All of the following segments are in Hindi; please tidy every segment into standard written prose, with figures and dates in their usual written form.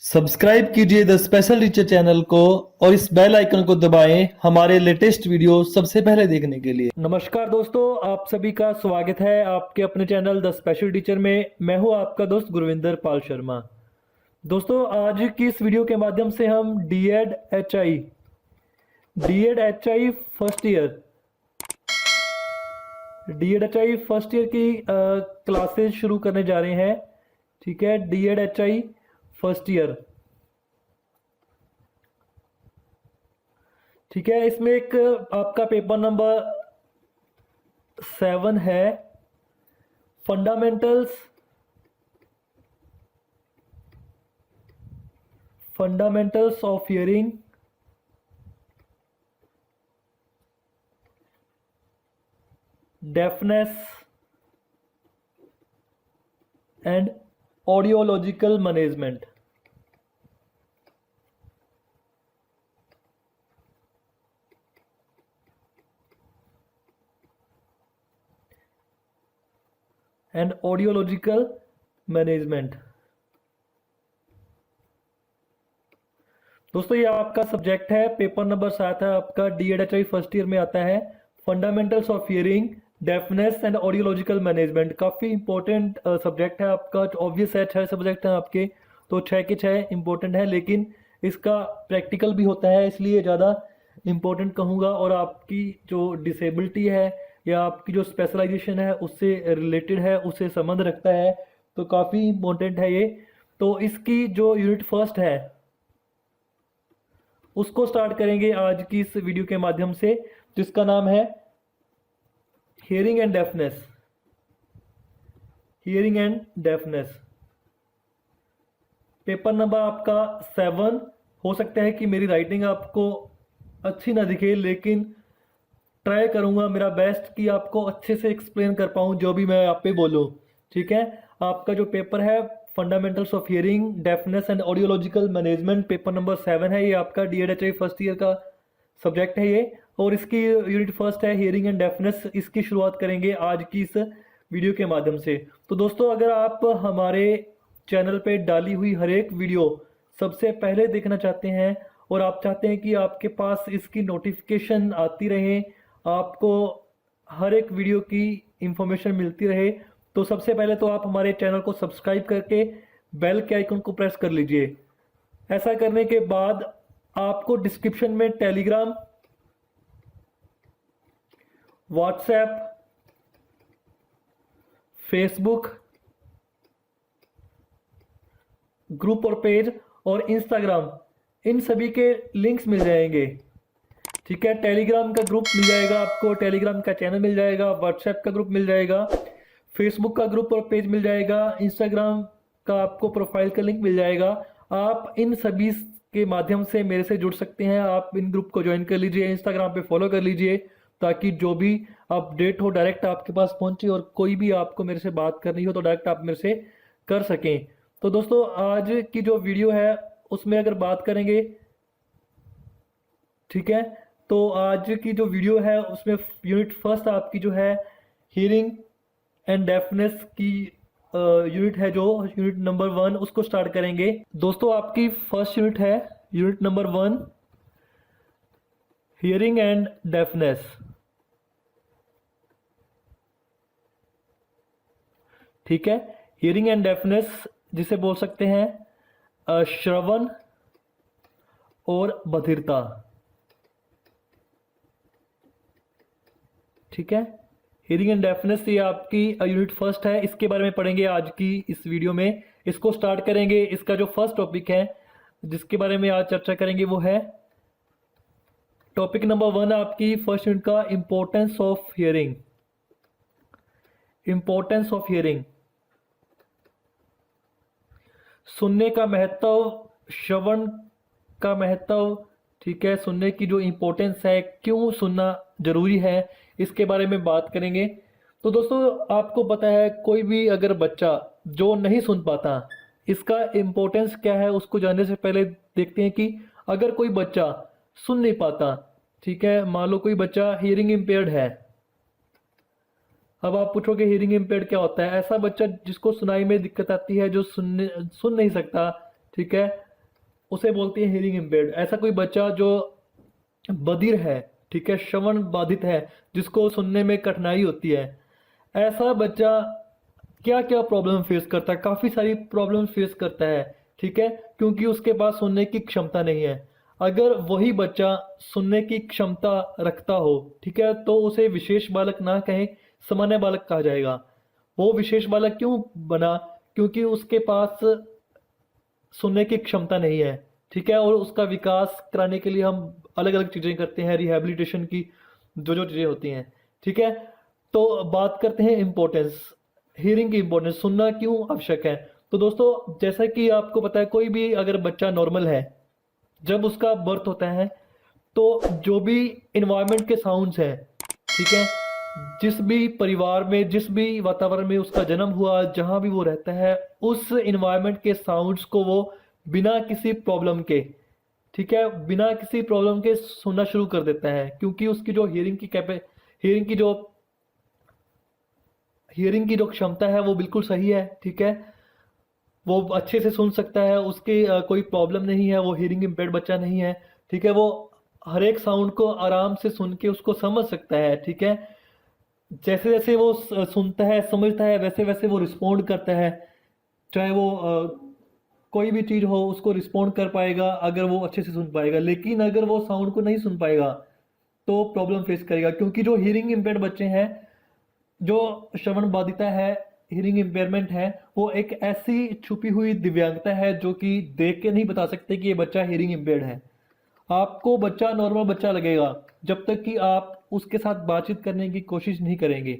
सब्सक्राइब कीजिए द स्पेशल टीचर चैनल को और इस बेल आइकन को दबाएं हमारे लेटेस्ट वीडियो सबसे पहले देखने के लिए। नमस्कार दोस्तों, आप सभी का स्वागत है आपके अपने चैनल द स्पेशल टीचर में। मैं हूं आपका दोस्त गुरविंदर पाल शर्मा। दोस्तों, आज की इस वीडियो के माध्यम से हम D Ed H I first year की क्लासेस शुरू करने जा रहे हैं। ठीक है, D Ed H I first year. ठीक है, इसमें एक आपका पेपर नंबर 7 है, fundamentals of hearing, deafness and audiological management. दोस्तों, ये आपका सब्जेक्ट है, पेपर नंबर 7 है आपका, D Ed H I first year में आता है। Fundamentals of hearing, deafness and audiological management. काफ़ी इंपॉर्टेंट सब्जेक्ट है आपका। ऑब्वियस है, 6 सब्जेक्ट हैं आपके, तो 6 के 6 इंपॉर्टेंट है, लेकिन इसका प्रैक्टिकल भी होता है, इसलिए ज़्यादा इम्पोर्टेंट कहूँगा। और आपकी जो डिसेबिलिटी है या आपकी जो स्पेशलाइजेशन है उससे रिलेटेड है, उससे संबंध रखता है, तो काफ़ी इम्पोर्टेंट है ये। तो इसकी जो यूनिट फर्स्ट है उसको स्टार्ट करेंगे आज की इस वीडियो के माध्यम से, जिसका नाम है hearing and deafness. Paper number आपका 7। हो सकता है कि मेरी राइटिंग आपको अच्छी ना दिखे, लेकिन ट्राई करूंगा मेरा बेस्ट कि आपको अच्छे से एक्सप्लेन कर पाऊँ जो भी मैं आप पे बोलूँ। ठीक है, आपका जो पेपर है fundamentals of hearing, deafness and audiological management, paper number 7 है। ये आपका D Ed H I first year का सब्जेक्ट है ये, और इसकी यूनिट फर्स्ट है हियरिंग एंड डेफनेस। इसकी शुरुआत करेंगे आज की इस वीडियो के माध्यम से। तो दोस्तों, अगर आप हमारे चैनल पे डाली हुई हर एक वीडियो सबसे पहले देखना चाहते हैं और आप चाहते हैं कि आपके पास इसकी नोटिफिकेशन आती रहे, आपको हर एक वीडियो की इंफॉर्मेशन मिलती रहे, तो सबसे पहले तो आप हमारे चैनल को सब्सक्राइब करके बेल के आइकन को प्रेस कर लीजिए। ऐसा करने के बाद आपको डिस्क्रिप्शन में टेलीग्राम, व्हाट्सएप, फेसबुक ग्रुप और पेज और इंस्टाग्राम, इन सभी के लिंक्स मिल जाएंगे। ठीक है, टेलीग्राम का ग्रुप मिल जाएगा आपको, टेलीग्राम का चैनल मिल जाएगा, व्हाट्सएप का ग्रुप मिल जाएगा, फेसबुक का ग्रुप और पेज मिल जाएगा, इंस्टाग्राम का आपको प्रोफाइल का लिंक मिल जाएगा। आप इन सभी के माध्यम से मेरे से जुड़ सकते हैं। आप इन ग्रुप को ज्वाइन कर लीजिए, इंस्टाग्राम पे फॉलो कर लीजिए, ताकि जो भी अपडेट हो डायरेक्ट आपके पास पहुंचे, और कोई भी आपको मेरे से बात करनी हो तो डायरेक्ट आप मेरे से कर सकें। तो दोस्तों, आज की जो वीडियो है उसमें अगर बात करेंगे, ठीक है, तो आज की जो वीडियो है उसमें यूनिट फर्स्ट आपकी जो है हियरिंग एंड डेफनेस की यूनिट है, जो यूनिट नंबर 1, उसको स्टार्ट करेंगे। दोस्तों, आपकी फर्स्ट यूनिट है unit number 1, hearing and deafness. ठीक है, हियरिंग एंड डेफनेस जिसे बोल सकते हैं श्रवण और बधिरता। ठीक है, हियरिंग एंड डेफनेस ये आपकी यूनिट फर्स्ट है, इसके बारे में पढ़ेंगे आज की इस वीडियो में। इसको स्टार्ट करेंगे। इसका जो फर्स्ट टॉपिक है जिसके बारे में आज चर्चा करेंगे वो है टॉपिक नंबर 1 आपकी फर्स्ट यूनिट का, इंपॉर्टेंस ऑफ हियरिंग। सुनने का महत्व, श्रवण का महत्व। ठीक है, सुनने की जो इम्पोर्टेंस है, क्यों सुनना जरूरी है, इसके बारे में बात करेंगे। तो दोस्तों, आपको पता है कोई भी अगर बच्चा जो नहीं सुन पाता, इसका इम्पोर्टेंस क्या है उसको जानने से पहले देखते हैं कि अगर कोई बच्चा सुन नहीं पाता, ठीक है, मान लो कोई बच्चा हियरिंग इम्पेयर्ड है। अब आप पूछोगे हियरिंग इम्पेयर्ड क्या होता है? ऐसा बच्चा जिसको सुनाई में दिक्कत आती है, जो सुन नहीं सकता, ठीक है, उसे बोलते हैं हियरिंग इम्पेयर्ड। ऐसा कोई बच्चा जो बधिर है, ठीक है, श्रवण बाधित है, जिसको सुनने में कठिनाई होती है, ऐसा बच्चा क्या क्या प्रॉब्लम फेस करता है? काफ़ी सारी प्रॉब्लम फेस करता है, ठीक है, क्योंकि उसके पास सुनने की क्षमता नहीं है। अगर वही बच्चा सुनने की क्षमता रखता हो, ठीक है, तो उसे विशेष बालक ना कहें, सामान्य बालक कहा जाएगा। वो विशेष बालक क्यों बना? क्योंकि उसके पास सुनने की क्षमता नहीं है, ठीक है, और उसका विकास कराने के लिए हम अलग अलग चीज़ें करते हैं, रिहैबिलिटेशन की जो जो चीज़ें होती हैं, ठीक है। तो बात करते हैं इम्पोर्टेंस, हियरिंग की इम्पोर्टेंस, सुनना क्यों आवश्यक है। तो दोस्तों, जैसा कि आपको पता है, कोई भी अगर बच्चा नॉर्मल है, जब उसका बर्थ होता है, तो जो भी इन्वायरमेंट के साउंड्स हैं, ठीक है, जिस भी परिवार में, जिस भी वातावरण में उसका जन्म हुआ, जहाँ भी वो रहता है, उस इन्वायरमेंट के साउंड्स को वो बिना किसी प्रॉब्लम के, ठीक है, बिना किसी प्रॉब्लम के सुनना शुरू कर देता है, क्योंकि उसकी जो हियरिंग की जो हियरिंग की जो क्षमता है वो बिल्कुल सही है, ठीक है, वो अच्छे से सुन सकता है, उसके कोई प्रॉब्लम नहीं है, वो हियरिंग इम्पेयर्ड बच्चा नहीं है, ठीक है, वो हर एक साउंड को आराम से सुन के उसको समझ सकता है, ठीक है। जैसे जैसे वो सुनता है, समझता है, वैसे वैसे वो रिस्पोंड करता है, चाहे वो कोई भी चीज़ हो, उसको रिस्पोंड कर पाएगा अगर वो अच्छे से सुन पाएगा। लेकिन अगर वो साउंड को नहीं सुन पाएगा तो प्रॉब्लम फेस करेगा, क्योंकि जो हियरिंग इम्पेयर्ड बच्चे हैं, जो श्रवण बाधिता है, हियरिंग इम्पेयरमेंट है, वो एक ऐसी छुपी हुई दिव्यांगता है जो कि देख के नहीं बता सकते कि ये बच्चा हियरिंग इम्पेयर्ड है। आपको बच्चा नॉर्मल बच्चा लगेगा जब तक कि आप उसके साथ बातचीत करने की कोशिश नहीं करेंगे,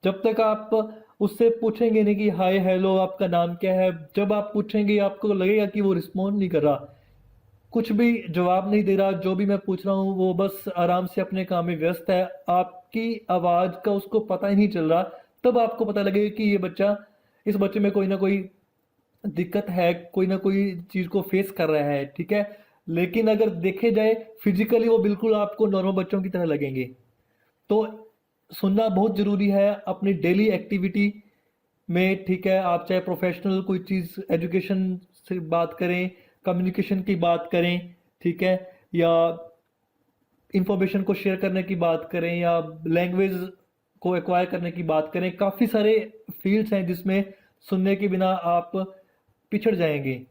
जब तक आप उससे पूछेंगे नहीं कि हाय हेलो आपका नाम क्या है। जब आप पूछेंगे आपको लगेगा कि वो रिस्पॉन्ड नहीं कर रहा, कुछ भी जवाब नहीं दे रहा, जो भी मैं पूछ रहा हूँ वो बस आराम से अपने काम में व्यस्त है, आपकी आवाज़ का उसको पता ही नहीं चल रहा। तब आपको पता लगेगा कि ये बच्चा, इस बच्चे में कोई ना कोई दिक्कत है, कोई ना कोई चीज़ को फेस कर रहा है, ठीक है। लेकिन अगर देखे जाए फिजिकली वो बिल्कुल आपको नॉर्मल बच्चों की तरह लगेंगे। तो सुनना बहुत ज़रूरी है अपनी डेली एक्टिविटी में, ठीक है। आप चाहे प्रोफेशनल कोई चीज़, एजुकेशन से बात करें, कम्युनिकेशन की बात करें, ठीक है, या इंफॉर्मेशन को शेयर करने की बात करें, या लैंग्वेज को एक्वायर करने की बात करें, काफ़ी सारे फील्ड्स हैं जिसमें सुनने के बिना आप पिछड़ जाएंगे,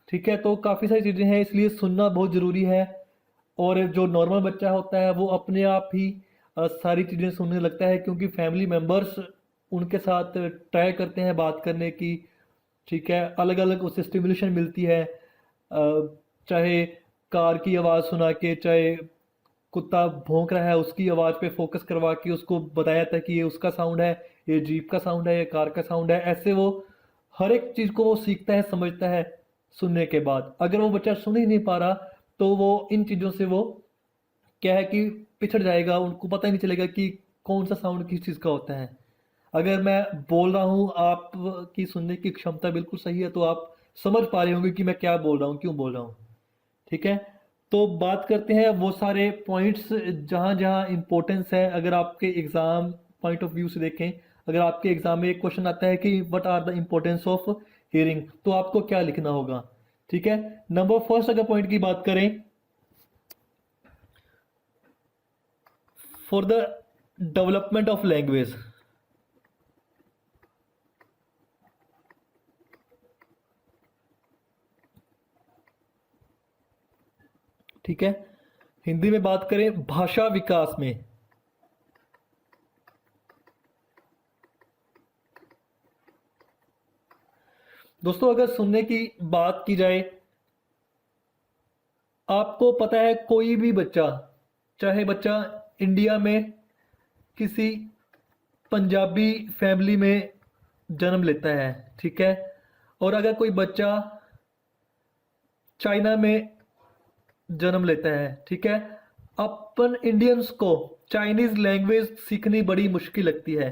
ठीक है। तो काफ़ी सारी चीज़ें हैं, इसलिए सुनना बहुत ज़रूरी है। और जो नॉर्मल बच्चा होता है वो अपने आप ही सारी चीज़ें सुनने लगता है, क्योंकि फैमिली मेम्बर्स उनके साथ ट्राई करते हैं बात करने की, ठीक है, अलग अलग उससे स्टिमुलेशन मिलती है, चाहे कार की आवाज़ सुना के, चाहे कुत्ता भौंक रहा है उसकी आवाज़ पे फोकस करवा के उसको बताया था कि ये उसका साउंड है, ये जीप का साउंड है, ये कार का साउंड है। ऐसे वो हर एक चीज़ को वो सीखता है, समझता है सुनने के बाद। अगर वो बच्चा सुन ही नहीं पा रहा तो वो इन चीज़ों से वो क्या है कि पिछड़ जाएगा, उनको पता ही नहीं चलेगा कि कौन सा साउंड किस चीज़ का होता है। अगर मैं बोल रहा हूँ, आपकी सुनने की क्षमता बिल्कुल सही है, तो आप समझ पा रहे होंगे कि मैं क्या बोल रहा हूँ, क्यों बोल रहा हूँ, ठीक है। तो बात करते हैं वो सारे पॉइंट्स जहाँ जहाँ इम्पोर्टेंस है। अगर आपके एग्ज़ाम पॉइंट ऑफ व्यू से देखें, अगर आपके एग्ज़ाम में एक क्वेश्चन आता है कि what are the importance of hearing, तो आपको क्या लिखना होगा, ठीक है। नंबर फर्स्ट अगर पॉइंट की बात करें, for the development of language, ठीक है, हिंदी में बात करें भाषा विकास में, दोस्तों अगर सुनने की बात की जाए, आपको पता है कोई भी बच्चा, चाहे बच्चा इंडिया में किसी पंजाबी फैमिली में जन्म लेता है, ठीक है, और अगर कोई बच्चा चाइना में जन्म लेता है, ठीक है, अपन इंडियंस को चाइनीज़ लैंग्वेज सीखनी बड़ी मुश्किल लगती है।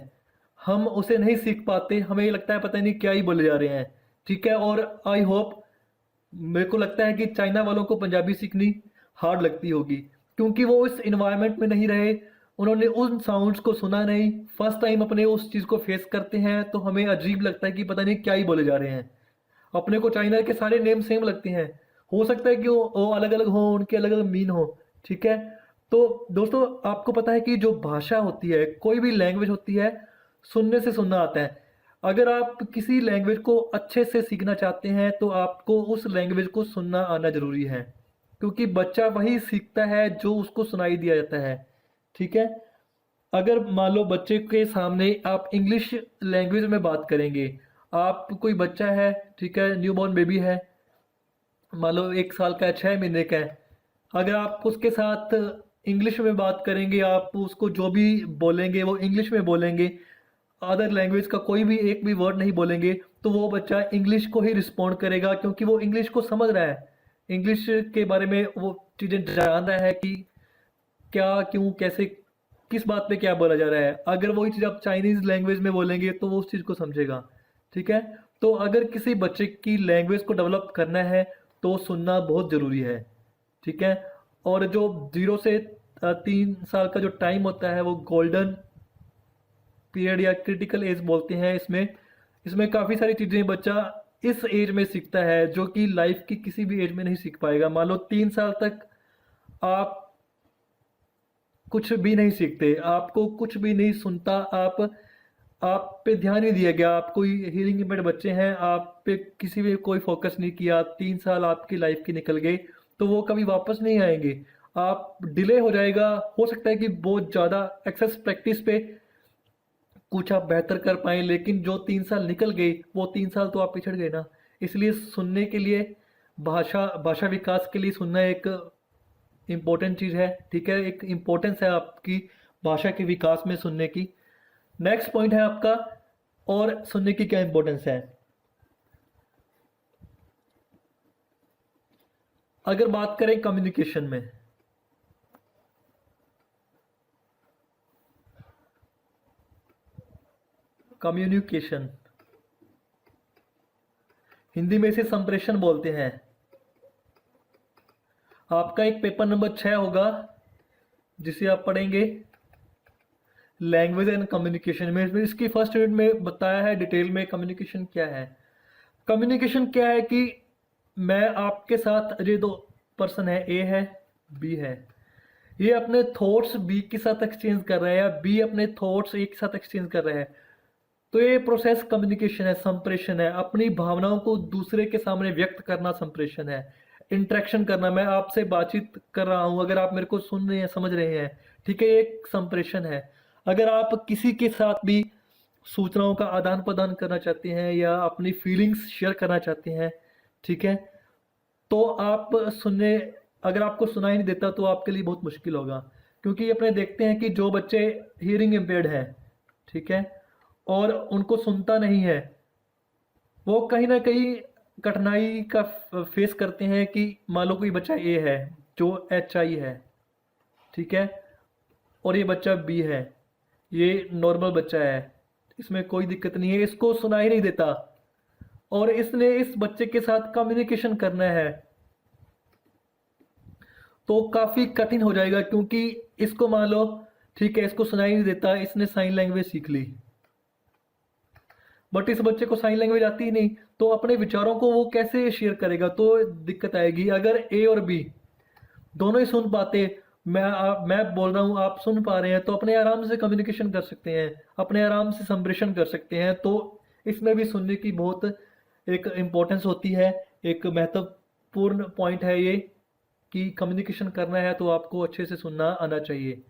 हम उसे नहीं सीख पाते, हमें ये लगता है पता नहीं क्या ही बोले जा रहे हैं, ठीक है। और आई होप, मेरे को लगता है कि चाइना वालों को पंजाबी सीखनी हार्ड लगती होगी, क्योंकि वो इस इन्वायरमेंट में नहीं रहे, उन्होंने उन साउंड्स को सुना नहीं, फर्स्ट टाइम अपने उस चीज़ को फेस करते हैं, तो हमें अजीब लगता है कि पता नहीं क्या ही बोले जा रहे हैं। अपने को चाइना के सारे नेम सेम लगते हैं, हो सकता है कि वो अलग अलग हो, उनके अलग अलग मीन हो। ठीक है, तो दोस्तों आपको पता है कि जो भाषा होती है, कोई भी लैंग्वेज होती है, सुनने से सुनना आता है। अगर आप किसी लैंग्वेज को अच्छे से सीखना चाहते हैं तो आपको उस लैंग्वेज को सुनना आना ज़रूरी है, क्योंकि बच्चा वही सीखता है जो उसको सुनाई दिया जाता है। ठीक है, अगर मान लो बच्चे के सामने आप इंग्लिश लैंग्वेज में बात करेंगे, आप कोई बच्चा है, ठीक है, न्यूबॉर्न बेबी है, मान लो 1 साल का है, 6 महीने का है, अगर आप उसके साथ इंग्लिश में बात करेंगे, आप उसको जो भी बोलेंगे वो इंग्लिश में बोलेंगे, अदर लैंग्वेज का कोई भी एक भी वर्ड नहीं बोलेंगे, तो वो बच्चा इंग्लिश को ही रिस्पॉन्ड करेगा, क्योंकि वो इंग्लिश को समझ रहा है, इंग्लिश के बारे में वो चीज़ें जान रहा है कि क्या, क्यों, कैसे, किस बात पे क्या बोला जा रहा है। अगर वही चीज़ आप चाइनीज़ लैंग्वेज में बोलेंगे तो वो उस चीज़ को समझेगा। ठीक है, तो अगर किसी बच्चे की लैंग्वेज को डेवलप करना है तो सुनना बहुत ज़रूरी है। ठीक है, और जो 0 से 3 साल का जो टाइम होता है वो गोल्डन पीरियड या क्रिटिकल एज बोलते हैं। इसमें इसमें काफ़ी सारी चीज़ें बच्चा इस एज में सीखता है जो कि लाइफ की किसी भी एज में नहीं सीख पाएगा। मान लो 3 साल तक आप कुछ भी नहीं सीखते, आपको कुछ भी नहीं सुनता, आप पे ध्यान नहीं दिया गया, आप कोई हीलिंग इम्पेयर्ड बच्चे हैं, आप पे किसी भी कोई फोकस नहीं किया, 3 साल आपकी लाइफ की निकल गए, तो वो कभी वापस नहीं आएंगे। आप डिले हो जाएगा, हो सकता है कि बहुत ज़्यादा एक्सेस प्रैक्टिस पे कुछ आप बेहतर कर पाएँ, लेकिन जो 3 साल निकल गए वो 3 साल तो आप पिछड़ गए ना। इसलिए सुनने के लिए, भाषा भाषा विकास के लिए सुनना एक इम्पोर्टेंट चीज़ है। ठीक है, एक इम्पोर्टेंस है आपकी भाषा के विकास में सुनने की। नेक्स्ट पॉइंट है आपका, और सुनने की क्या इम्पोर्टेंस है। अगर बात करें कम्युनिकेशन में, कम्युनिकेशन हिंदी में इसे संप्रेषण बोलते हैं। आपका एक पेपर नंबर 6 होगा जिसे आप पढ़ेंगे लैंग्वेज एंड कम्युनिकेशन में। इसमें इसकी फर्स्ट यूनिट में बताया है डिटेल में कम्युनिकेशन क्या है। कम्युनिकेशन क्या है कि मैं आपके साथ, ये दो पर्सन है, ए है, बी है, ये अपने थॉट्स बी के साथ एक्सचेंज कर रहे हैं या बी अपने थॉट्स ए के साथ एक्सचेंज कर रहे हैं, तो ये प्रोसेस कम्युनिकेशन है, संप्रेषण है। अपनी भावनाओं को दूसरे के सामने व्यक्त करना संप्रेषण है। इंटरेक्शन करना, मैं आपसे बातचीत कर रहा हूँ, अगर आप मेरे को सुन रहे हैं, समझ रहे हैं, ठीक है, ये एक संप्रेषण है। अगर आप किसी के साथ भी सूचनाओं का आदान प्रदान करना चाहते हैं या अपनी फीलिंग्स शेयर करना चाहते हैं, ठीक है, तो आप सुनने, अगर आपको सुनाई नहीं देता तो आपके लिए बहुत मुश्किल होगा। क्योंकि अपने देखते हैं कि जो बच्चे हियरिंग इम्पेयर्ड हैं, ठीक है, और उनको सुनता नहीं है, वो कहीं ना कहीं कठिनाई का फेस करते हैं कि मान लो कोई बच्चा ए है जो HI है, ठीक है, और ये बच्चा बी है, ये नॉर्मल बच्चा है, इसमें कोई दिक्कत नहीं है, इसको सुनाई नहीं देता, और इसने इस बच्चे के साथ कम्युनिकेशन करना है तो काफ़ी कठिन हो जाएगा। क्योंकि इसको मान लो, ठीक है, इसको सुनाई नहीं देता, इसने साइन लैंग्वेज सीख ली, बट इस बच्चे को साइन लैंग्वेज आती ही नहीं, तो अपने विचारों को वो कैसे शेयर करेगा, तो दिक्कत आएगी। अगर ए और बी दोनों ही सुन पाते, मैं बोल रहा हूँ, आप सुन पा रहे हैं, तो अपने आराम से कम्युनिकेशन कर सकते हैं, अपने आराम से संप्रेषण कर सकते हैं। तो इसमें भी सुनने की बहुत एक इम्पोर्टेंस होती है, एक महत्वपूर्ण पॉइंट है ये कि कम्युनिकेशन करना है तो आपको अच्छे से सुनना आना चाहिए।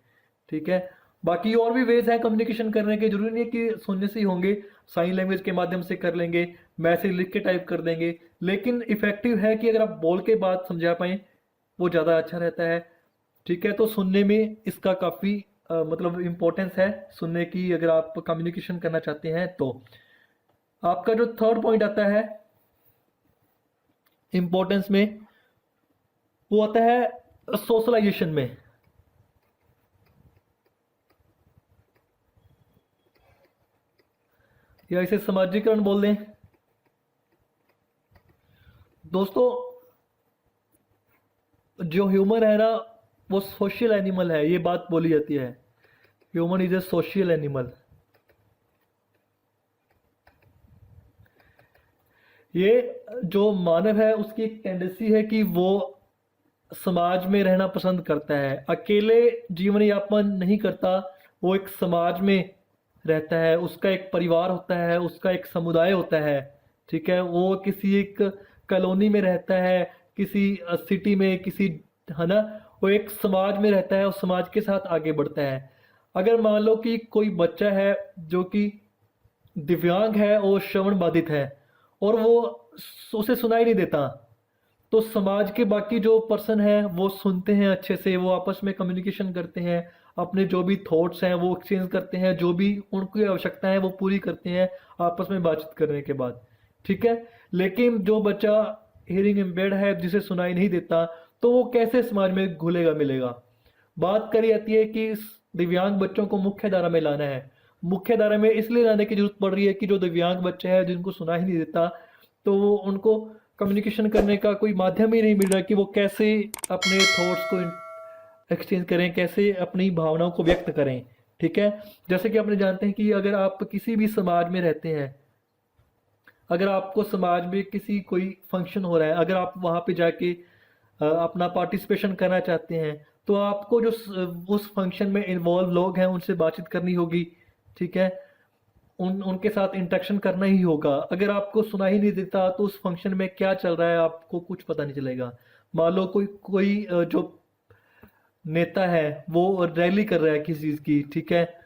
ठीक है, बाकी और भी वेज हैं कम्युनिकेशन करने के, जरूरी नहीं है कि सुनने से ही होंगे, साइन लैंग्वेज के माध्यम से कर लेंगे, मैसेज लिख के टाइप कर देंगे, लेकिन इफेक्टिव है कि अगर आप बोल के बात समझा पाएँ वो ज़्यादा अच्छा रहता है। ठीक है, तो सुनने में इसका काफ़ी मतलब इम्पोर्टेंस है सुनने की, अगर आप कम्युनिकेशन करना चाहते हैं तो। आपका जो थर्ड पॉइंट आता है इम्पोर्टेंस में, वो आता है सोशलाइजेशन में, या इसे समाजीकरण बोल दें। दोस्तों जो ह्यूमन है ना, वो सोशल एनिमल है, ये बात बोली जाती है, human is a social animal. ये जो मानव है उसकी एक टेंडेंसी है कि वो समाज में रहना पसंद करता है, अकेले जीवन यापन नहीं करता। वो एक समाज में रहता है, उसका एक परिवार होता है, उसका एक समुदाय होता है। ठीक है, वो किसी एक कॉलोनी में रहता है, किसी सिटी में, किसी, है ना, वो एक समाज में रहता है और समाज के साथ आगे बढ़ता है। अगर मान लो कि कोई बच्चा है जो कि दिव्यांग है और श्रवण बाधित है, और वो उसे सुनाई नहीं देता, तो समाज के बाकी जो पर्सन है वो सुनते हैं अच्छे से, वो आपस में कम्युनिकेशन करते हैं, अपने जो भी थॉट्स हैं वो एक्सचेंज करते हैं, जो भी उनकी आवश्यकता है वो पूरी करते हैं आपस में बातचीत करने के बाद। ठीक है। लेकिन जो बच्चा हियरिंग इम्पेयर्ड है, जिसे सुनाई नहीं देता, तो वो कैसे समाज में घुलेगा मिलेगा। बात करी जाती है कि इस दिव्यांग बच्चों को मुख्य धारा में लाना है। मुख्य धारा में इसलिए लाने की जरूरत पड़ रही है कि जो दिव्यांग बच्चे हैं जिनको सुना ही नहीं देता, तो वो उनको कम्युनिकेशन करने का कोई माध्यम ही नहीं मिल रहा कि वो कैसे अपने थॉट्स को एक्सचेंज करें, कैसे अपनी भावनाओं को व्यक्त करें। ठीक है। जैसे कि अपने जानते हैं कि अगर आप किसी भी समाज में रहते हैं, अगर आपको समाज में किसी कोई फंक्शन हो रहा है, अगर आप वहाँ पे जाके अपना पार्टिसिपेशन करना चाहते हैं, तो आपको जो उस फंक्शन में इन्वॉल्व लोग हैं उनसे बातचीत करनी होगी। ठीक है। उनके साथ इंटरेक्शन करना ही होगा। अगर आपको सुना ही नहीं देता तो उस फंक्शन में क्या चल रहा है आपको कुछ पता नहीं चलेगा। मान लो कोई कोई जो नेता है वो रैली कर रहा है किसी चीज की, ठीक है,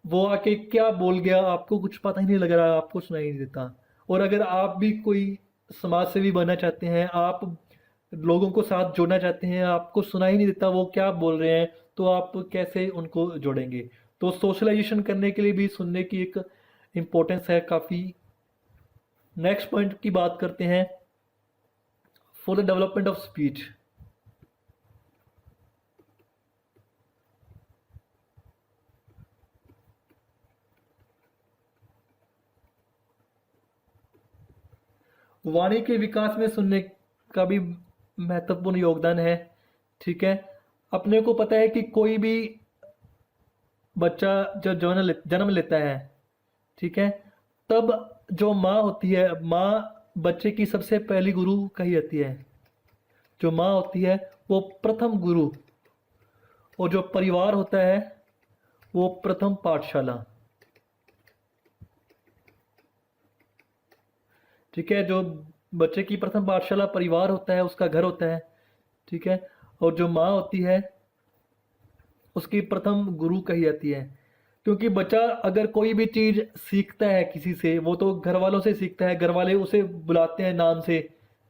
वो आके क्या बोल गया आपको कुछ पता ही नहीं लग रहा, आपको सुनाई नहीं देता। और अगर आप भी कोई समाज सेवी बनना चाहते हैं, आप लोगों को साथ जोड़ना चाहते हैं, आपको सुना ही नहीं देता वो क्या बोल रहे हैं, तो आप कैसे उनको जोड़ेंगे। तो सोशलाइजेशन करने के लिए भी सुनने की एक इम्पोर्टेंस है काफ़ी। नेक्स्ट पॉइंट की बात करते हैं, for the development of speech. वाणी के विकास में सुनने का भी महत्वपूर्ण योगदान है। ठीक है। अपने को पता है कि कोई भी बच्चा जब जन्म लेता है, ठीक है, तब जो माँ होती है, माँ बच्चे की सबसे पहली गुरु कही जाती है। जो माँ होती है वो प्रथम गुरु, और जो परिवार होता है वो प्रथम पाठशाला। ठीक है। जो बच्चे की प्रथम पाठशाला परिवार होता है, उसका घर होता है। ठीक है। और जो माँ होती है उसकी प्रथम गुरु कही जाती है। क्योंकि बच्चा अगर कोई भी चीज सीखता है किसी से, वो तो घर वालों से सीखता है, घर वाले उसे बुलाते हैं नाम से।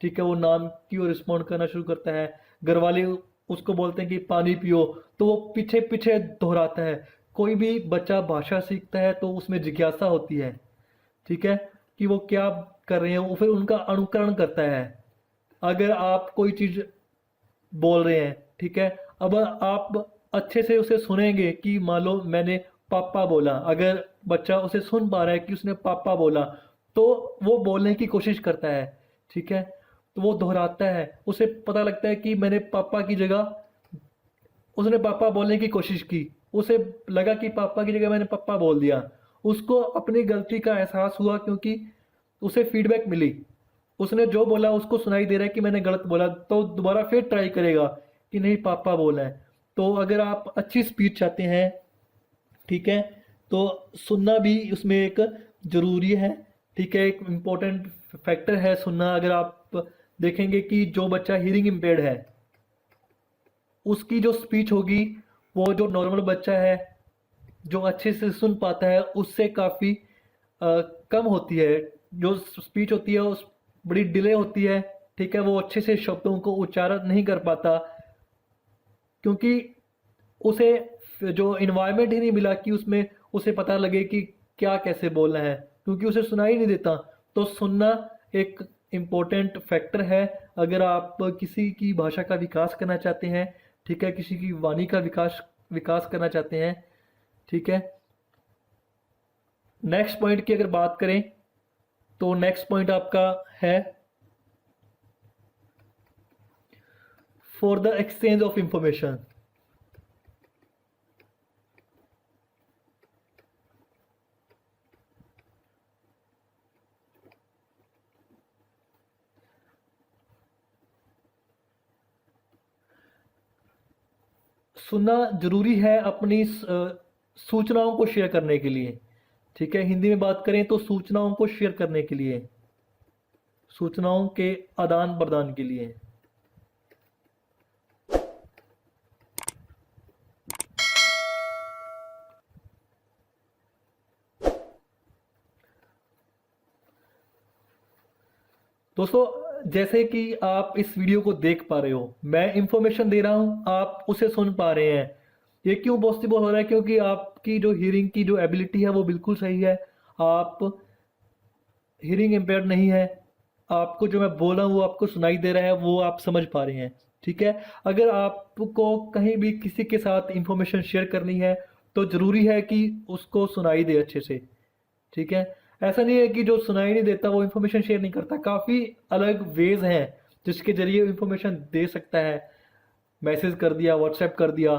ठीक है। वो नाम की ओर रिस्पॉन्ड करना शुरू करता है, घर वाले उसको बोलते हैं कि पानी पियो, तो वो पीछे पीछे दोहराता है। कोई भी बच्चा भाषा सीखता है तो उसमें जिज्ञासा होती है। ठीक है, कि वो क्या कर रहे हैं, वो फिर उनका अनुकरण करता है। अगर आप कोई चीज बोल रहे हैं, ठीक है, अब आप अच्छे से उसे सुनेंगे कि मान लो मैंने पापा बोला, अगर बच्चा उसे सुन पा रहा है कि उसने पापा बोला, तो वो बोलने की कोशिश करता है। ठीक है। तो वो दोहराता है, उसे पता लगता है कि मैंने पापा की जगह, उसने पापा बोलने की कोशिश की, उसे लगा कि पापा की जगह मैंने पप्पा बोल दिया। उसको अपनी गलती का एहसास हुआ क्योंकि उसे फीडबैक मिली। उसने जो बोला उसको सुनाई दे रहा है कि मैंने गलत बोला, तो दोबारा फिर ट्राई करेगा कि नहीं पापा बोला है। तो अगर आप अच्छी स्पीच चाहते हैं, ठीक है, तो सुनना भी उसमें एक जरूरी है। ठीक है, एक इम्पोर्टेंट फैक्टर है सुनना। अगर आप देखेंगे कि जो बच्चा हियरिंग इम्पेयर्ड है, उसकी जो स्पीच होगी वो जो नॉर्मल बच्चा है जो अच्छे से सुन पाता है उससे काफ़ी कम होती है। जो स्पीच होती है उस बड़ी डिले होती है। ठीक है, वो अच्छे से शब्दों को उच्चारण नहीं कर पाता क्योंकि उसे जो इन्वायरमेंट ही नहीं मिला कि उसमें उसे पता लगे कि क्या कैसे बोलना है, क्योंकि उसे सुनाई नहीं देता। तो सुनना एक इम्पोर्टेंट फैक्टर है अगर आप किसी की भाषा का विकास करना चाहते हैं। ठीक है, किसी की वाणी का विकास विकास करना चाहते हैं। ठीक है। नेक्स्ट पॉइंट की अगर बात करें तो नेक्स्ट पॉइंट आपका है for the exchange of information. सुनना जरूरी है अपनी सूचनाओं को शेयर करने के लिए। ठीक है, हिंदी में बात करें तो सूचनाओं को शेयर करने के लिए, सूचनाओं के आदान प्रदान के लिए। दोस्तों, जैसे कि आप इस वीडियो को देख पा रहे हो, मैं इंफॉर्मेशन दे रहा हूं, आप उसे सुन पा रहे हैं। ये क्यों पॉसिबल हो रहा है? क्योंकि आपकी जो हियरिंग की जो एबिलिटी है वो बिल्कुल सही है। आप हियरिंग इम्पेयर्ड नहीं है, आपको जो मैं बोल रहा हूँ वो आपको सुनाई दे रहा है, वो आप समझ पा रहे हैं। ठीक है, अगर आपको कहीं भी किसी के साथ इंफॉर्मेशन शेयर करनी है तो ज़रूरी है कि उसको सुनाई दे अच्छे से। ठीक है, ऐसा नहीं है कि जो सुनाई नहीं देता वो इंफॉर्मेशन शेयर नहीं करता। काफ़ी अलग वेज हैं जिसके जरिए इंफॉर्मेशन दे सकता है। मैसेज कर दिया, व्हाट्सएप कर दिया,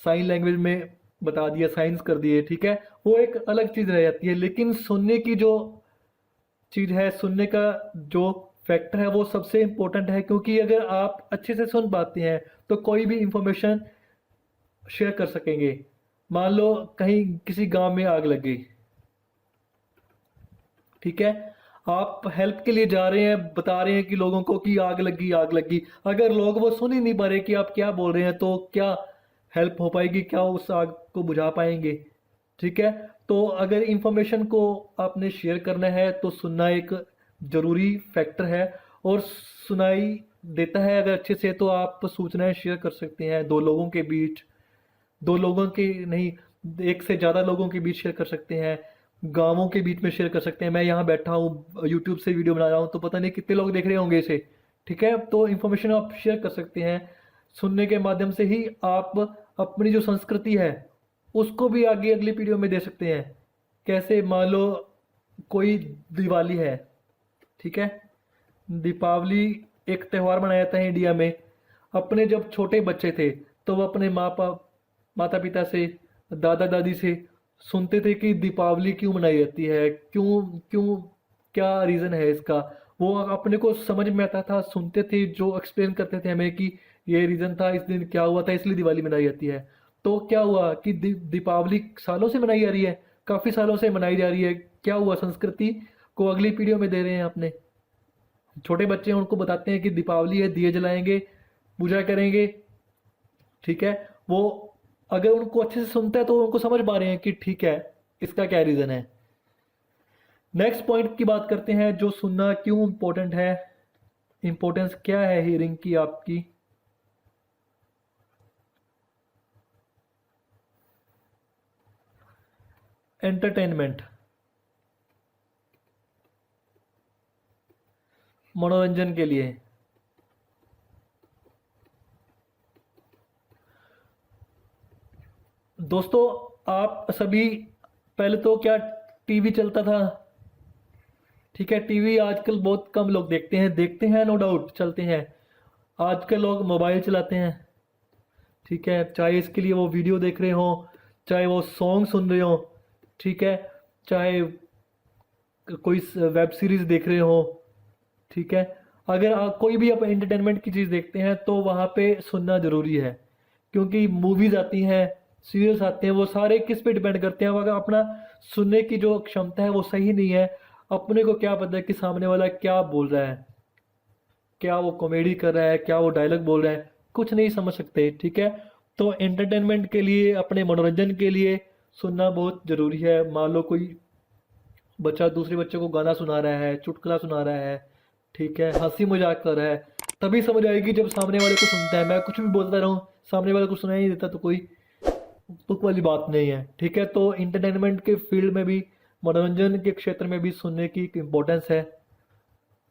साइन लैंग्वेज में बता दिया, साइंस कर दिए। ठीक है, वो एक अलग चीज़ रह जाती है। लेकिन सुनने की जो चीज़ है, सुनने का जो फैक्टर है वो सबसे इम्पोर्टेंट है, क्योंकि अगर आप अच्छे से सुन पाते हैं तो कोई भी इंफॉर्मेशन शेयर कर सकेंगे। मान लो कहीं किसी गांव में आग लग गई, ठीक है, आप हेल्प के लिए जा रहे हैं, बता रहे हैं कि लोगों को कि आग लगी, आग लगी। अगर लोग वो सुन ही नहीं पा रहे कि आप क्या बोल रहे हैं तो क्या हेल्प हो पाएगी? क्या उस आग को बुझा पाएंगे? ठीक है, तो अगर इंफॉर्मेशन को आपने शेयर करना है तो सुनना एक ज़रूरी फैक्टर है। और सुनाई देता है अगर अच्छे से तो आप सूचनाएं शेयर कर सकते हैं दो लोगों के बीच, दो लोगों के नहीं, एक से ज़्यादा लोगों के बीच शेयर कर सकते हैं, गांवों के बीच में शेयर कर सकते हैं। मैं यहाँ बैठा हूँ यूट्यूब से वीडियो बना रहा हूँ तो पता नहीं कितने लोग देख रहे होंगे इसे। ठीक है, तो इन्फॉर्मेशन आप शेयर कर सकते हैं। सुनने के माध्यम से ही आप अपनी जो संस्कृति है उसको भी आगे अगली पीढ़ियों में दे सकते हैं। कैसे? मान लो कोई दिवाली है, ठीक है, दीपावली एक त्यौहार मनाया जाता है इंडिया में। अपने जब छोटे बच्चे थे तो वो अपने माता पिता से, दादा दादी से सुनते थे कि दीपावली क्यों मनाई जाती है, क्यों क्यों, क्या रीज़न है इसका। वो अपने को समझ में आता था, सुनते थे, जो एक्सप्लेन करते थे हमें कि ये रीज़न था, इस दिन क्या हुआ था, इसलिए दिवाली मनाई जाती है। तो क्या हुआ कि दीपावली सालों से मनाई जा रही है, काफ़ी सालों से मनाई जा रही है। क्या हुआ? संस्कृति को अगली पीढ़ियों में दे रहे हैं अपने। छोटे बच्चे हैं उनको बताते हैं कि दीपावली है, दिए जलाएंगे, पूजा करेंगे। ठीक है, वो अगर उनको अच्छे से सुनते हैं तो उनको समझ पा रहे हैं कि ठीक है, इसका क्या रीज़न है। नेक्स्ट पॉइंट की बात करते हैं, जो सुनना क्यों इम्पोर्टेंट है, इम्पोर्टेंस क्या है हियरिंग की आपकी। एंटरटेनमेंट, मनोरंजन के लिए। दोस्तों, आप सभी, पहले तो क्या टीवी चलता था? ठीक है, टीवी आजकल बहुत कम लोग देखते हैं नो डाउट चलते हैं। आजकल लोग मोबाइल चलाते हैं। ठीक है, चाहे इसके लिए वो वीडियो देख रहे हो, चाहे वो सॉन्ग सुन रहे हो, ठीक है, चाहे कोई वेब सीरीज देख रहे हो। ठीक है, अगर आप कोई भी आप एंटरटेनमेंट की चीज़ देखते हैं तो वहाँ पे सुनना ज़रूरी है, क्योंकि मूवीज़ आती हैं, सीरियल्स आते हैं, वो सारे किस पे डिपेंड करते हैं? अगर अपना सुनने की जो क्षमता है वो सही नहीं है, अपने को क्या पता है कि सामने वाला क्या बोल रहा है, क्या वो कॉमेडी कर रहा है, क्या वो डायलॉग बोल रहा है, कुछ नहीं समझ सकते। ठीक है, तो एंटरटेनमेंट के लिए, अपने मनोरंजन के लिए सुनना बहुत ज़रूरी है। मान लो कोई बच्चा दूसरे बच्चे को गाना सुना रहा है, चुटकुला सुना रहा है, ठीक है, हंसी मजाक कर रहा है, तभी समझ आएगी जब सामने वाले को सुनता है। मैं कुछ भी बोलता रहूँ, सामने वाले को सुनाई नहीं देता तो कोई तुक वाली बात नहीं है। ठीक है, तो इंटरटेनमेंट के फील्ड में भी, मनोरंजन के क्षेत्र में भी सुनने की एक इम्पोर्टेंस है।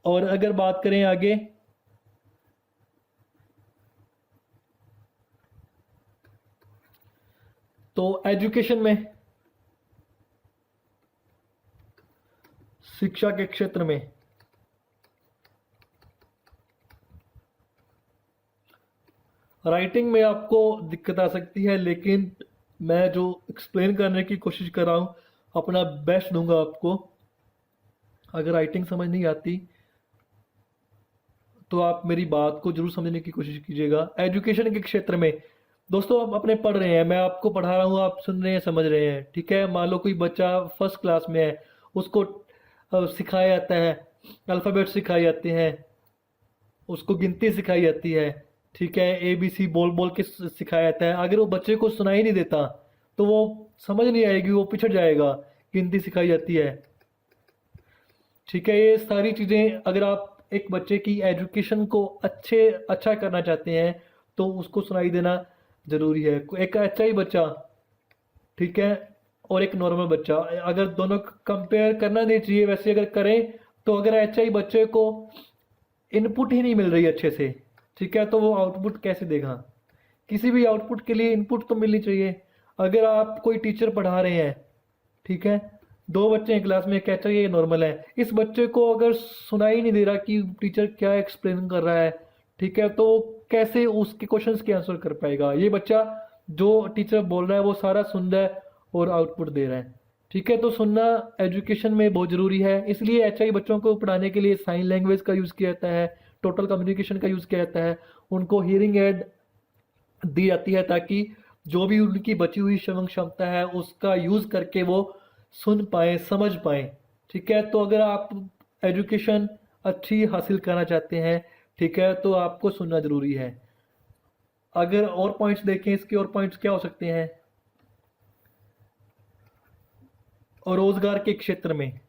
और अगर बात करें आगे, तो एजुकेशन में, शिक्षा के क्षेत्र में राइटिंग में आपको दिक्कत आ सकती है, लेकिन मैं जो एक्सप्लेन करने की कोशिश कर रहा हूँ अपना बेस्ट दूंगा आपको। अगर राइटिंग समझ नहीं आती तो आप मेरी बात को जरूर समझने की कोशिश कीजिएगा। एजुकेशन के क्षेत्र में दोस्तों आप अपने पढ़ रहे हैं, मैं आपको पढ़ा रहा हूँ, आप सुन रहे हैं, समझ रहे हैं, ठीक है। मान लो कोई बच्चा फर्स्ट क्लास में है, उसको सिखाया जाता है, अल्फ़ाबेट सिखाए जाते हैं, उसको गिनती सिखाई जाती है, ठीक है, ए बी सी बोल बोल के सिखाया जाता है। अगर वो बच्चे को सुनाई नहीं देता तो वो समझ नहीं आएगी, वो पिछड़ जाएगा। गिनती सिखाई जाती है, ठीक है। ये सारी चीज़ें अगर आप एक बच्चे की एजुकेशन को अच्छा करना चाहते हैं तो उसको सुनाई देना ज़रूरी है। एक अच्छा ही बच्चा, ठीक है, और एक नॉर्मल बच्चा, अगर दोनों कंपेयर करना नहीं चाहिए। वैसे अगर करें तो अगर अच्छा ही बच्चे को इनपुट ही नहीं मिल रही अच्छे से, ठीक है, तो वो आउटपुट कैसे देगा। किसी भी आउटपुट के लिए इनपुट तो मिलनी चाहिए। अगर आप कोई टीचर पढ़ा रहे हैं, ठीक है, दो बच्चे हैं क्लास में, कहते हैं ये नॉर्मल है, इस बच्चे को अगर सुनाई नहीं दे रहा कि टीचर क्या एक्सप्लेन कर रहा है, ठीक है, तो कैसे उसके क्वेश्चंस के आंसर कर पाएगा। ये बच्चा जो टीचर बोल रहा है वो सारा सुन रहा है और आउटपुट दे रहा है, ठीक है। तो सुनना एजुकेशन में बहुत ज़रूरी है, इसलिए एचआई बच्चों को पढ़ाने के लिए साइन लैंग्वेज का यूज़ किया जाता है, टोटल कम्युनिकेशन का यूज़ किया जाता है। उनको हियरिंग एड दी जाती है ताकि जो भी उनकी बची हुई श्रवण क्षमता है उसका यूज़ करके वो सुन पाए, समझ पाए, ठीक है। तो अगर आप एजुकेशन अच्छी हासिल करना चाहते हैं, ठीक है, तो आपको सुनना ज़रूरी है। अगर और पॉइंट्स देखें, इसके और पॉइंट्स क्या हो सकते हैं। और रोजगार के क्षेत्र में,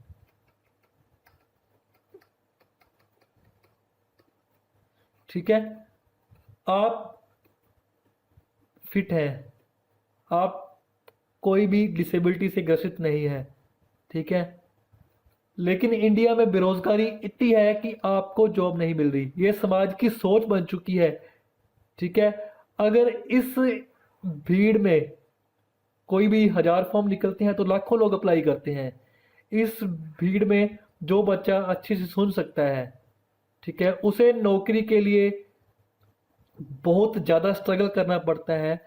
ठीक है, आप फिट हैं, आप कोई भी डिसेबिलिटी से ग्रसित नहीं है, ठीक है, लेकिन इंडिया में बेरोजगारी इतनी है कि आपको जॉब नहीं मिल रही। ये समाज की सोच बन चुकी है, ठीक है। अगर इस भीड़ में कोई भी 1000 फॉर्म निकलते हैं तो लाखों लोग अप्लाई करते हैं। इस भीड़ में जो बच्चा अच्छे से सुन सकता है, ठीक है, उसे नौकरी के लिए बहुत ज़्यादा स्ट्रगल करना पड़ता है।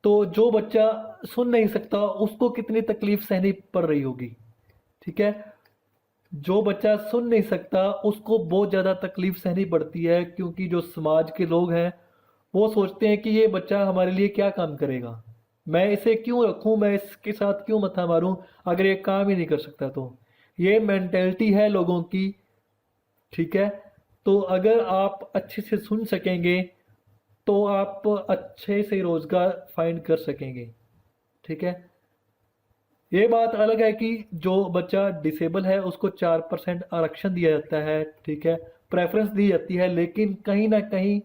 तो जो बच्चा सुन नहीं सकता उसको कितनी तकलीफ सहनी पड़ रही होगी, ठीक है। जो बच्चा सुन नहीं सकता उसको बहुत ज़्यादा तकलीफ सहनी पड़ती है, क्योंकि जो समाज के लोग हैं वो सोचते हैं कि ये बच्चा हमारे लिए क्या काम करेगा, मैं इसे क्यों रखूं, मैं इसके साथ क्यों मत्था मारूं अगर ये काम ही नहीं कर सकता। तो ये मेंटेलिटी है लोगों की, ठीक है। तो अगर आप अच्छे से सुन सकेंगे तो आप अच्छे से रोजगार फाइंड कर सकेंगे, ठीक है। ये बात अलग है कि जो बच्चा डिसेबल है उसको 4% आरक्षण दिया जाता है, ठीक है, प्रेफरेंस दी जाती है, लेकिन कहीं ना कहीं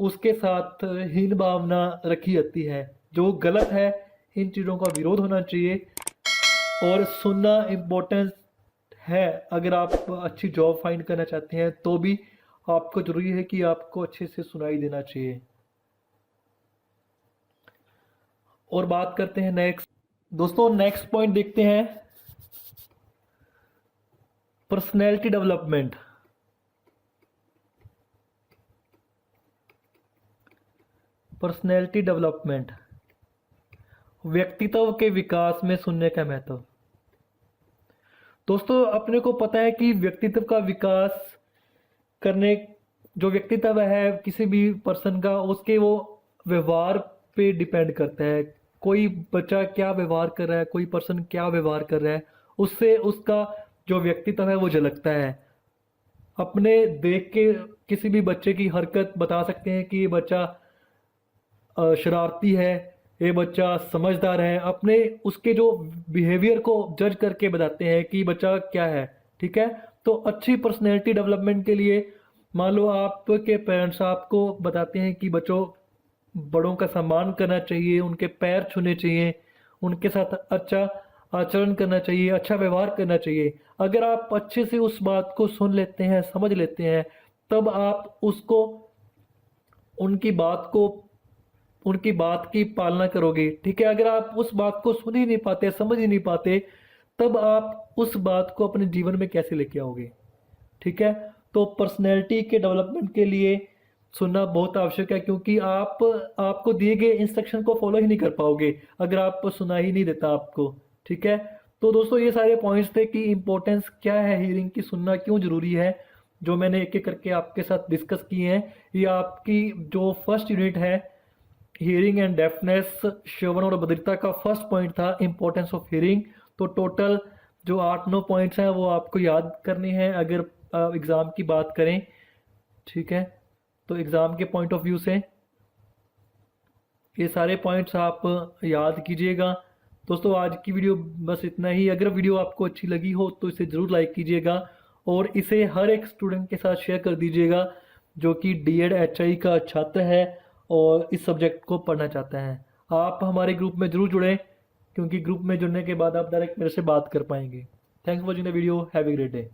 उसके साथ हीन भावना रखी जाती है जो गलत है। इन चीज़ों का विरोध होना चाहिए और सुनना इम्पोर्टेंस है। अगर आप अच्छी जॉब फाइंड करना चाहते हैं तो भी आपको ज़रूरी है कि आपको अच्छे से सुनाई देना चाहिए। और बात करते हैं नेक्स्ट, दोस्तों नेक्स्ट पॉइंट देखते हैं, पर्सनैलिटी डेवलपमेंट। पर्सनैलिटी डेवलपमेंट, व्यक्तित्व के विकास में सुनने का महत्व। दोस्तों अपने को पता है कि व्यक्तित्व का विकास करने, जो व्यक्तित्व है किसी भी पर्सन का, उसके वो व्यवहार पे डिपेंड करता है। कोई बच्चा क्या व्यवहार कर रहा है, कोई पर्सन क्या व्यवहार कर रहा है, उससे उसका जो व्यक्तित्व है वो झलकता है। अपने देख के किसी भी बच्चे की हरकत बता सकते हैं कि ये बच्चा शरारती है, ये बच्चा समझदार है। अपने उसके जो बिहेवियर को जज करके बताते हैं कि बच्चा क्या है, ठीक है। तो अच्छी पर्सनैलिटी डेवलपमेंट के लिए मान लो आपके पेरेंट्स आपको बताते हैं कि बच्चों बड़ों का सम्मान करना चाहिए, उनके पैर छूने चाहिए, उनके साथ अच्छा आचरण करना चाहिए, अच्छा व्यवहार करना चाहिए। अगर आप अच्छे से उस बात को सुन लेते हैं, समझ लेते हैं, तब आप उसको उनकी बात को उनकी बात की पालना करोगे, ठीक है। अगर आप उस बात को सुन ही नहीं पाते, समझ ही नहीं पाते, तब आप उस बात को अपने जीवन में कैसे लेके आओगे, ठीक है। तो पर्सनैलिटी के डेवलपमेंट के लिए सुनना बहुत आवश्यक है, क्योंकि आप आपको दिए गए इंस्ट्रक्शन को फॉलो ही नहीं कर पाओगे अगर आप सुना ही नहीं देता आपको, ठीक है। तो दोस्तों ये सारे पॉइंट्स थे कि इम्पोर्टेंस क्या है हियरिंग की, सुनना क्यों ज़रूरी है, जो मैंने एक एक करके आपके साथ डिस्कस किए हैं। ये आपकी जो फर्स्ट यूनिट है हियरिंग एंड डेफनेस, श्रवण और बधिरता का फर्स्ट पॉइंट था इम्पोर्टेंस ऑफ हियरिंग। तो टोटल जो 8-9 पॉइंट्स हैं वो आपको याद करने हैं अगर एग्ज़ाम की बात करें। ठीक है, तो एग्ज़ाम के पॉइंट ऑफ व्यू से ये सारे पॉइंट्स आप याद कीजिएगा। दोस्तों आज की वीडियो बस इतना ही। अगर वीडियो आपको अच्छी लगी हो तो इसे ज़रूर लाइक कीजिएगा और इसे हर एक स्टूडेंट के साथ शेयर कर दीजिएगा जो कि डीएड एचआई का छात्र है और इस सब्जेक्ट को पढ़ना चाहता है। आप हमारे ग्रुप में ज़रूर जुड़ें क्योंकि ग्रुप में जुड़ने के बाद आप डायरेक्ट मेरे से बात कर पाएंगे। Thanks for watching the video, have a great day.